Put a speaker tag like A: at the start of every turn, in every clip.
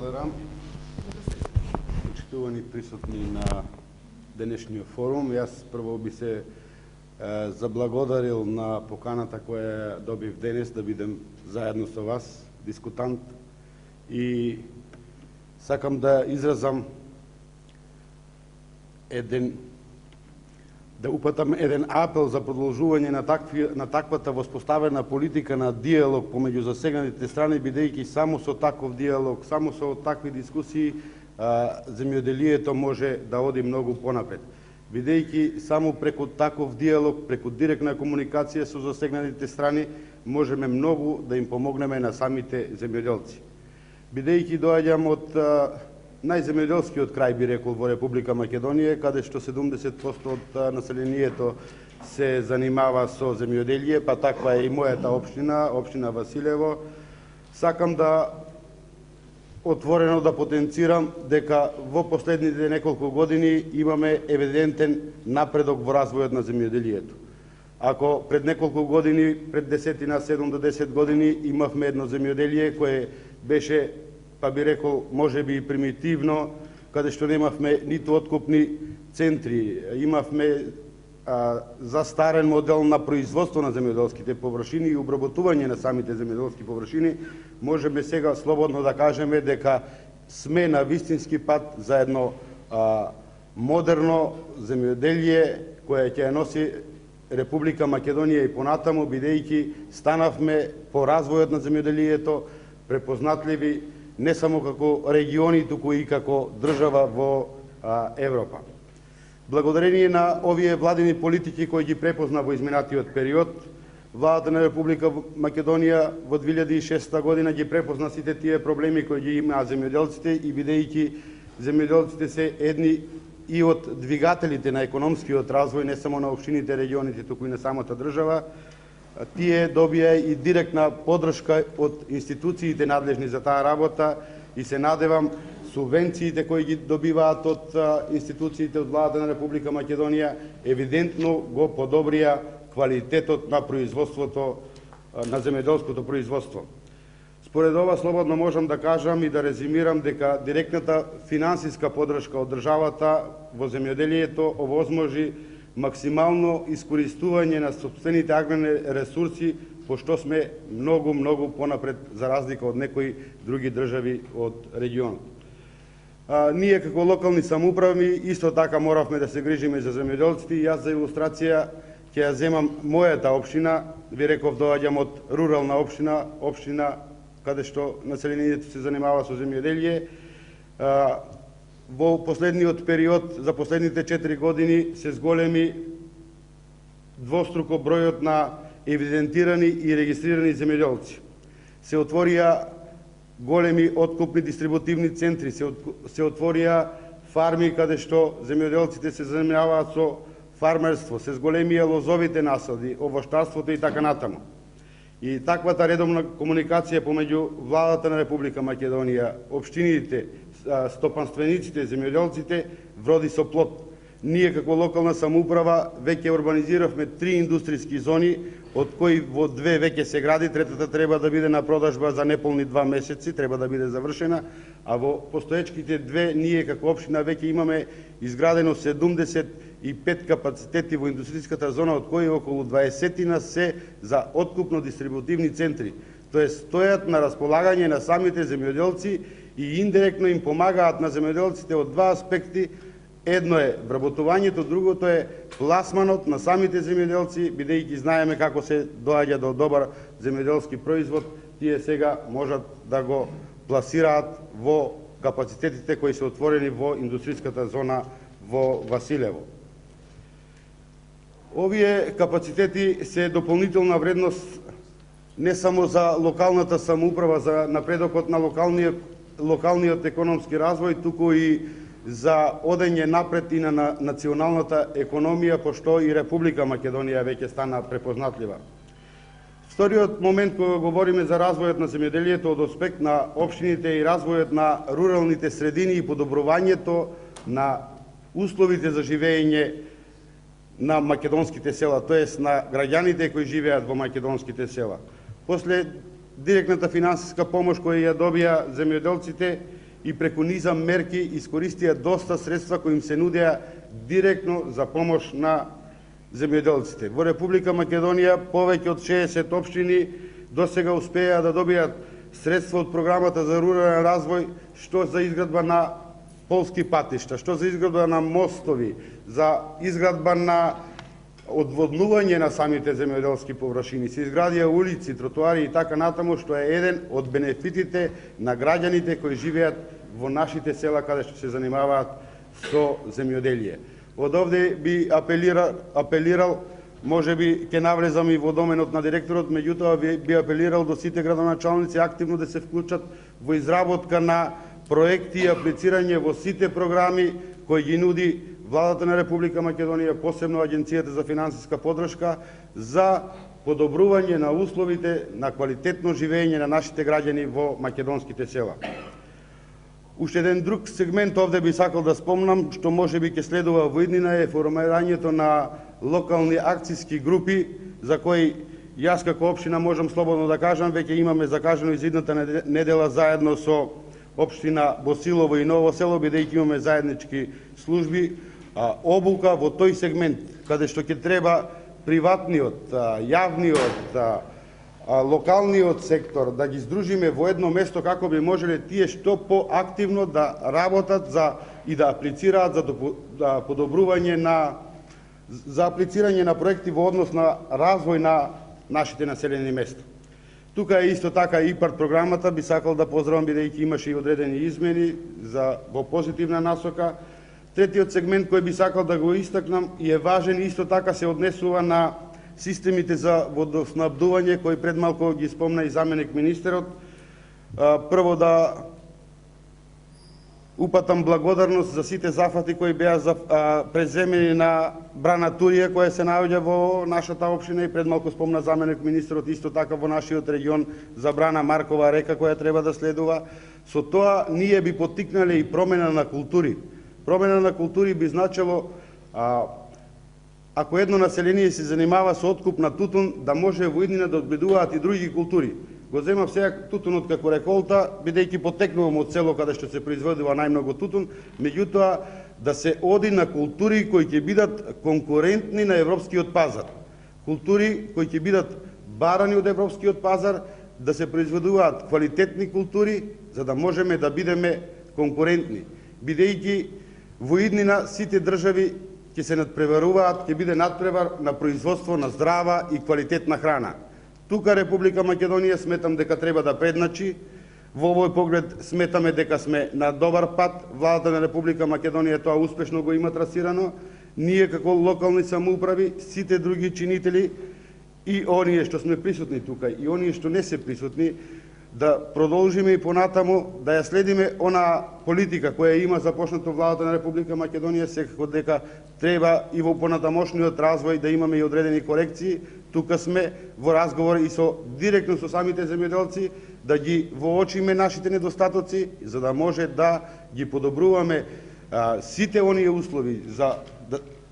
A: благодарам. Почитувани присутни на денешниот форум, јас прво би се заблагодарил на поканата која добив денес да бидем заедно со вас, дискутант, и сакам да изразам да упатам еден апел за продолжување на таквата воспоставена политика на диалог помеѓу засегнатите страни, бидејќи само со таков диалог, само со такви дискусии земјоделието може да оди многу понапред. Бидејќи само преку таков диалог, преку директна комуникација со засегнатите страни, можеме многу да им помогнеме на самите земјоделци. Бидејќи доаѓам од најземјоделскиот крај, би рекол, во Република Македонија, каде што 70% од населението се занимава со земјоделие, па таква е и мојата општина, општина Василево. Сакам да отворено да потенцирам дека во последните неколку години имаме евидентен напредок во развојот на земјоделието. Ако пред неколку години, пред 7 до 10 години, имавме едно земјоделие кое беше, па би рекол, можеби и примитивно, каде што немавме ниту откупни центри, имавме застарен модел на производство на земјоделските површини и обработување на самите земјоделски површини, можеме сега слободно да кажеме дека сме на вистински пат за едно модерно земјоделие кое ќе носи Република Македонија и понатаму, бидејќи станавме по развојот на земјоделието препознатливи не само како региони, туку и како држава во Европа. Благодарение на овие владини политики кои ги препозна во изминатиот период, владата на Република Македонија во 2006 година ги препозна сите тие проблеми кои ги имаа земјоделците, и бидејќи земјоделците се едни и од двигателите на економскиот развој, не само на општините, регионите, туку и на самата држава, тие добија и директна поддршка од институциите надлежни за таа работа, и се надевам субвенциите кои ги добиваат од институциите од владата на Република Македонија евидентно го подобрија квалитетот на производството, на земјоделското производство. Според ова слободно можам да кажам и да резимирам дека директната финансиска поддршка од државата во земјоделието овозможи максимално искористување на сопствените аграрни ресурси, пошто сме многу понапред за разлика од некои други држави од регионот. Ние како локални самоуправи исто така моравме да се грижиме за земјоделците, и јас за илустрација ќе ја земам мојата општина. Ви реков, доаѓам од рурална општина, општина каде што населението се занимава со земјоделие. Во последниот период, за последните 4 години, се зголеми двоструко бројот на евидентирани и регистрирани земјоделци. Се отворија големи откупни дистрибутивни центри, се отворија фарми каде што земјоделците се занимаваат со фармерство, се зголемија лозовите насади, овоштарството и така натаму. И таквата редовна комуникација помеѓу владата на Република Македонија, општините, стопанствениците, земјоделците вроди со плод. Ние како локална самоуправа веќе урбанизиравме 3 индустријски зони, од кои во 2 веќе се гради, третата треба да биде на продажба за неполни 2 месеци, треба да биде завршена, а во постоечките 2 ние како општина веќе имаме изградено 75 капацитети во индустријската зона, од кои околу 20 се за откупно-дистрибутивни центри. Тоест, стојат на располагање на самите земјоделци и индиректно им помагаат на земјоделците од 2 аспекти. Едно е вработувањето, другото е пласманот на самите земјоделци, бидејќи знаеме како се доаѓа до добар земјоделски производ, тие сега можат да го пласираат во капацитетите кои се отворени во индустријската зона во Василево. Овие капацитети се дополнителна вредност не само за локалната самоуправа, за напредокот на локалниот економски развој, туку и за одење напред и на националната економија, пошто и Република Македонија веќе стана препознатлива. Вториот момент кога говориме за развојот на земјоделието од аспект на општините и развојот на руралните средини и подобрувањето на условите за живење на македонските села, тоест на граѓаните кои живеат во македонските села. После директната финансиска помош која ја добија земјоделците и преку низа мерки искористија доста средства кои им се нудеа директно за помош на земјоделците. Во Република Македонија повеќе од 60 општини досега успеа да добијат средства од програмата за рурален развој, што за изградба на полски патишта, што за изградба на мостови, за изградба на одводнување на самите земјоделски површини, се изградија улици, тротоари и така натаму, што е еден од бенефитите на граѓаните кои живеат во нашите села каде што се занимаваат со земјоделие. Од овде би апелирал, може би ќе навлезам и во доменот на директорот, меѓутоа би апелирал до сите градоначалници активно да се вклучат во изработка на проекти и аплицирање во сите програми кои ги нуди Владата на Република Македонија, посебно Агенцијата за финансиска поддршка, за подобрување на условите на квалитетно живење на нашите граѓани во македонските села. Уште еден друг сегмент овде би сакал да спомнам, што може би ќе следува во иднина, е формирањето на локални акцијски групи, за кои јас како општина можам слободно да кажам, веќе имаме закажано и за идната недела заедно со општина Босилово и Ново село, бидејќи имаме заеднички служби, обука во тој сегмент, каде што ќе треба приватниот, јавниот, локалниот сектор да ги здружиме во едно место како би можеле тие што поактивно да работат и да аплицираат за подобрување за аплицирање на проекти во однос на развој на нашите населени места. Тука е исто така ИПАРД програмата, би сакал да поздравам бидејќи имаше и одредени измени во позитивна насока. Третиот сегмент кој би сакал да го истакнам и е важен, исто така се однесува на системите за водоснабдување, кои пред малку ги спомна и заменик министерот. Прво да упатам благодарност за сите зафати кои беа преземени на брана Турија, која се наоѓа во нашата општина, и пред малку спомна заменик министерот исто така во нашиот регион за брана Маркова река која треба да следува. Со тоа ние би поттикнале и промена на култури. Промена на култури би значило, ако едно население се занимава со откуп на тутун, да може во иднина да одгледуваат и други култури. Го земав сега тутунот како реколта, бидејќи потекнувам од село каде што се произведува најмногу тутун, меѓутоа да се оди на култури кои ќе бидат конкурентни на европскиот пазар. Култури кои ќе бидат барани од европскиот пазар, да се произведуваат квалитетни култури, за да можеме да бидеме конкурентни. Бидејќи во иднина сите држави ќе се надпреваруваат, ќе биде надпревар на производство на здрава и квалитетна храна. Тука Република Македонија сметам дека треба да предначи. Во овој поглед сметаме дека сме на добар пат. Владата на Република Македонија тоа успешно го има трасирано. Ние како локални самоуправи, сите други чинители и оние што сме присутни тука и оние што не се присутни, да продолжиме и понатаму да ја следиме она политика која има започнато Владата на Република Македонија, секако дека треба и во понатамошниот развој да имаме и одредени корекции. Тука сме во разговор и директно со самите земјоделци, да ги воочиме нашите недостатоци, за да може да ги подобруваме сите оние услови за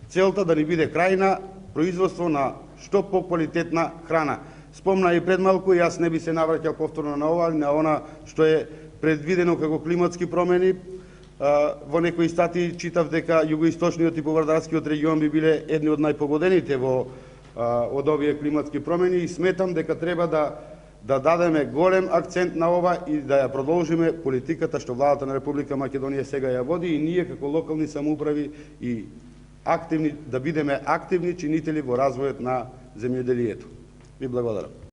A: целта да ни биде крајна производство на што поквалитетна храна. Спомна и пред малку, и јас не би се навраќал повторно на ова, на она што е предвидено како климатски промени. Во некои статии читав дека југоисточниот и Повардарскиот регион би биле едни од најпогодените од овие климатски промени, и сметам дека треба да дадеме голем акцент на ова и да ја продолжиме политиката што Владата на Република Македонија сега ја води, и ние како локални самоуправи и активни да бидеме активни чинители во развојот на земјоделието. Ви благодарам.